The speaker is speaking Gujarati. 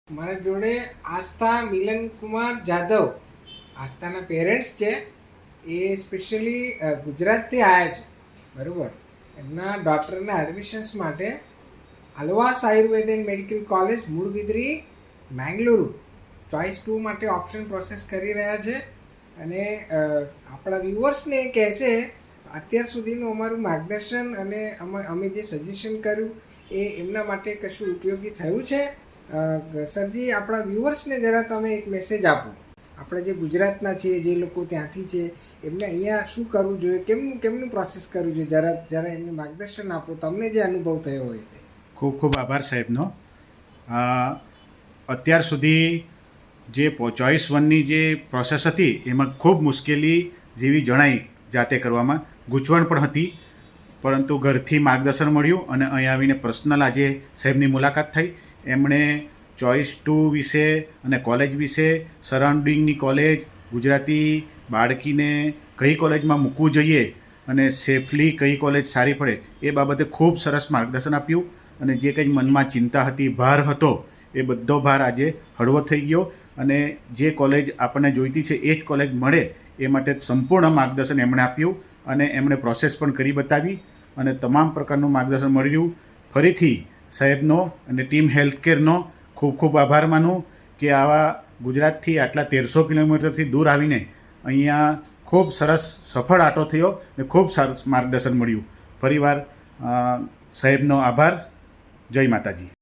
મારા જોડે આસ્થા મિલન કુમાર જાધવ આસ્થાના પેરેન્ટ્સ છે. એ સ્પેશિયલી ગુજરાતથી આવ્યા છે, બરાબર. એમના ડોક્ટરના એડમિશન્સ માટે Alvas Ayurveda and medical college Moodbidri Mangaluru choice 2 માટે ઓપ્શન પ્રોસેસ કરી રહ્યા છે. અને આપણા વ્યુઅર્સને એ કહેશે અત્યાર સુધીનું અમારું માર્ગદર્શન અને અમે જે સજેશન કર્યું એ એમના માટે કશું ઉપયોગી થયું છે. સરજી, આપણા વ્યુઅર્સને જરા તમે એક મેસેજ આપો. આપણે જે ગુજરાતના છીએ, જે લોકો ત્યાંથી છે, એમને અહીંયા શું કરવું જોઈએ, કેમનું પ્રોસેસ કરવું જોઈએ, જરા એમને માર્ગદર્શન આપો, તમને જે અનુભવ થયો હોય તે. ખૂબ ખૂબ આભાર સાહેબનો. અત્યાર સુધી જે ચોઇસ 1ની જે પ્રોસેસ હતી એમાં ખૂબ મુશ્કેલી જેવી જણાઈ જાતે કરવામાં, ગૂંચવણ પણ હતી. પરંતુ ઘરથી માર્ગદર્શન મળ્યું અને અહીં આવીને પર્સનલ આજે સાહેબની મુલાકાત થઈ. એમણે ચોઇસ 2 વિશે અને કોલેજ વિશે, સરાઉન્ડિંગની કોલેજ, ગુજરાતી બાળકીને કઈ કોલેજમાં મૂકવું જોઈએ અને સેફલી કઈ કોલેજ સારી પડે એ બાબતે ખૂબ સરસ માર્ગદર્શન આપ્યું. અને જે કંઈ મનમાં ચિંતા હતી, ભાર હતો, એ બધો ભાર આજે હળવો થઈ ગયો. અને જે કોલેજ આપણને જોઈતી છે એ જ કોલેજ મળે એ માટે સંપૂર્ણ માર્ગદર્શન એમણે આપ્યું અને એમણે પ્રોસેસ પણ કરી બતાવી અને તમામ પ્રકારનું માર્ગદર્શન મળ્યું. ફરીથી સાહેબનો અને ટીમ હેલ્થકેરનો ખૂબ ખૂબ આભાર માનું કે આવા ગુજરાતથી આટલા 1300 કિલોમીટરથી દૂર આવીને અહીંયા ખૂબ સરસ સફળ આટો થયો ને ખૂબ સારું માર્ગદર્શન મળ્યું. ફરીવાર સાહેબનો આભાર. જય માતાજી.